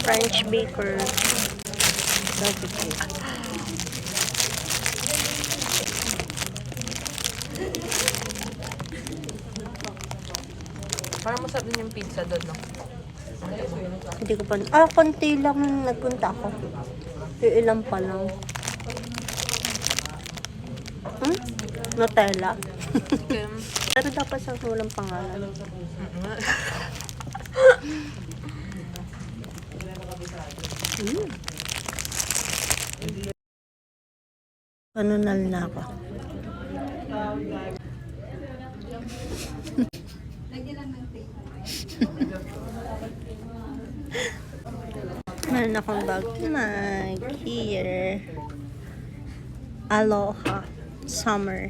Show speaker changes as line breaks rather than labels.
French baker.
Parang masarap din yung pizza doon, no?
Hindi ko pa... konti lang nung nagpunta ako. Yung ilang pa lang. Nutella. Pero dapat sa walang pangalan. Ano na ako? Meron akong bag. Here. Aloha. Summer.